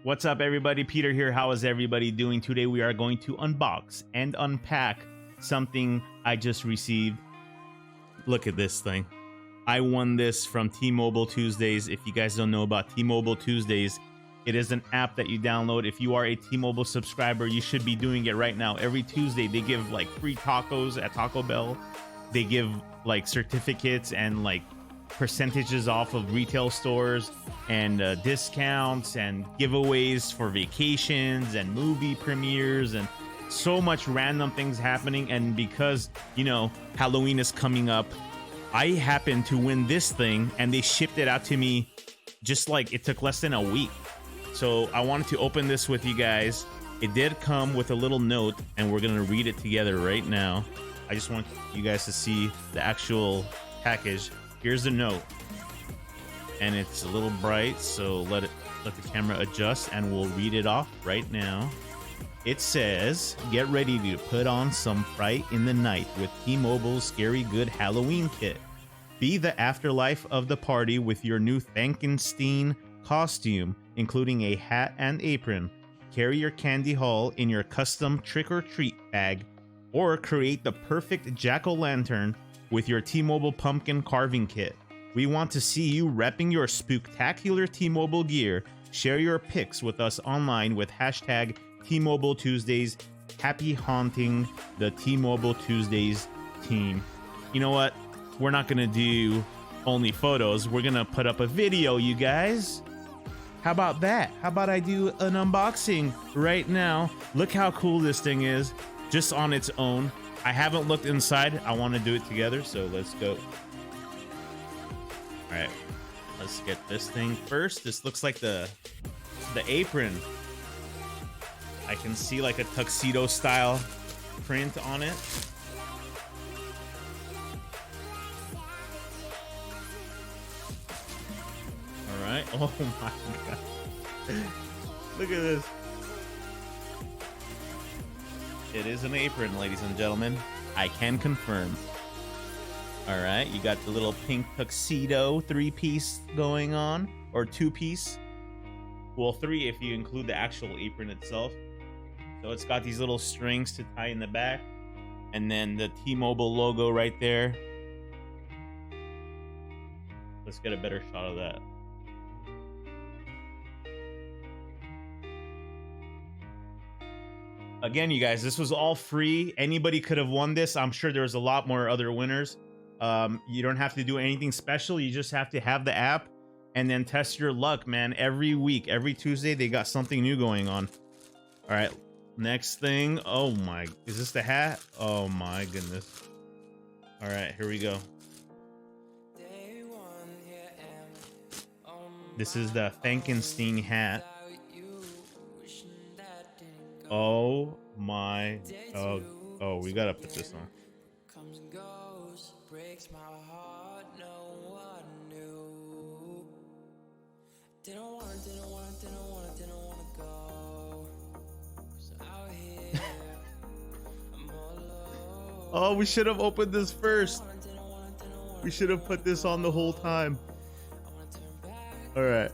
What's up, everybody? Peter here. How is everybody doing? Today we are going to unbox and unpack something I just received. Look at this thing. I won this from T-Mobile Tuesdays. If you guys don't know about T-Mobile Tuesdays, it is an app that you download. If you are a T-Mobile subscriber, you should be doing it right now. Every Tuesday, they give like free tacos at Taco Bell. They give like certificates and like percentages off of retail stores and discounts and giveaways for vacations and movie premieres and so much random things happening. And because, you know, Halloween is coming up, I happened to win this thing and they shipped it out to me just like it took less than a week. So I wanted to open this with you guys. It did come with a little note and we're gonna read it together right now. I just want you guys to see the actual package. Here's the note, and it's a little bright, so let the camera adjust and we'll read it off right now. It says, get ready to put on some fright in the night with T-Mobile's Scary Good Halloween Kit. Be the afterlife of the party with your new Thankenstein costume, including a hat and apron. Carry your candy haul in your custom trick-or-treat bag, or create the perfect jack-o'-lantern with your T-Mobile pumpkin carving kit. We want to see you repping your spooktacular T-Mobile gear. Share your pics with us online with hashtag T-Mobile Tuesdays. Happy haunting the T-Mobile Tuesdays team. You know what? We're not gonna do only photos. We're gonna put up a video, you guys. How about that? How about I do an unboxing right now? Look how cool this thing is, just on its own. I haven't looked inside. I want to do it together, so let's go. All right, let's get this thing first. This looks like the apron. I can see like a tuxedo style print on it. All right. Oh my god. Look at this. It is an apron, ladies and gentlemen. I can confirm. All right, you got the little pink tuxedo 3-piece going on, or 2-piece. Well, 3 if you include the actual apron itself. So it's got these little strings to tie in the back, and then the T-Mobile logo right there. Let's get a better shot of that. Again, you guys, this was all free. Anybody could have won this. I'm sure there's a lot more other winners. You don't have to do anything special. You just have to have the app and then test your luck, man. Every week, every Tuesday, they got something new going on. All right, next thing. Oh my, is this the hat? Oh my goodness. All right, here we go. This is the Thankenstein hat. Oh my, oh, we gotta put this on. Comes and goes, breaks my heart, no one knew. Didn't wanna go. So out here, I'm all alone. Oh, we should have opened this first. We should have put this on the whole time. All right.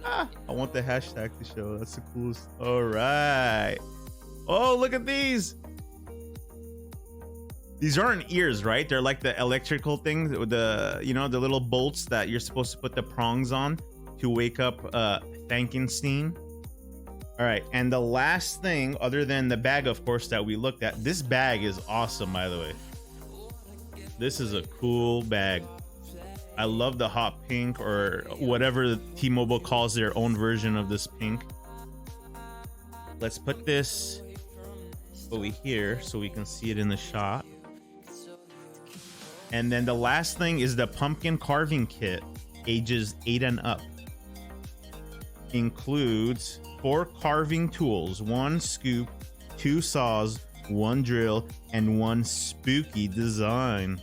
I want the hashtag to show. That's the coolest. All right. Oh, look at these. These aren't ears, right? They're like the electrical things with the, you know, the little bolts that you're supposed to put the prongs on to wake up Thankenstein. All right. And the last thing, other than the bag, of course, that we looked at, this bag is awesome, by the way. This is a cool bag. I love the hot pink, or whatever T-Mobile calls their own version of this pink. Let's put this over here so we can see it in the shot. And then the last thing is the pumpkin carving kit, ages 8 and up. Includes 4 carving tools, 1 scoop, 2 saws, 1 drill, and 1 spooky design.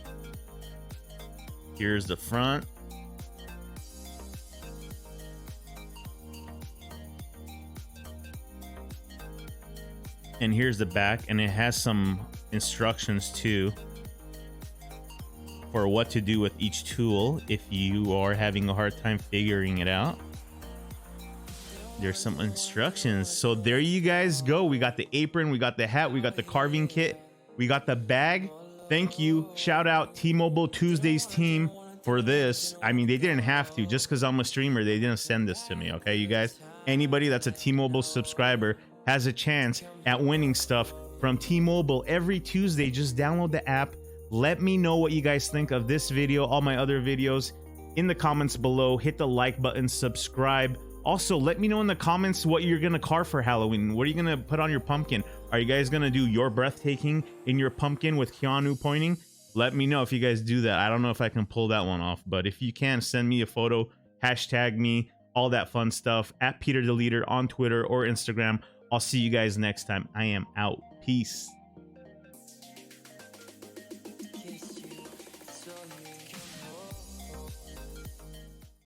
Here's the front. And here's the back, and it has some instructions too for what to do with each tool if you are having a hard time figuring it out. There's some instructions. So there you guys go. We got the apron, we got the hat, we got the carving kit, we got the bag. Thank you. Shout out T-Mobile Tuesdays team for this. I mean, they didn't have to. Just because I'm a streamer, they didn't send this to me. Okay, you guys? Anybody that's a T-Mobile subscriber has a chance at winning stuff from T-Mobile every Tuesday. Just download the app. Let me know what you guys think of this video, all my other videos in the comments below. Hit the like button, subscribe. Also, let me know in the comments what you're gonna carve for Halloween. What are you gonna put on your pumpkin? Are you guys gonna do your breathtaking in your pumpkin with Keanu pointing? Let me know if you guys do that. I don't know if I can pull that one off, but if you can, send me a photo, hashtag me, all that fun stuff at Peter the Leader on Twitter or Instagram. I'll see you guys next time. I am out. Peace.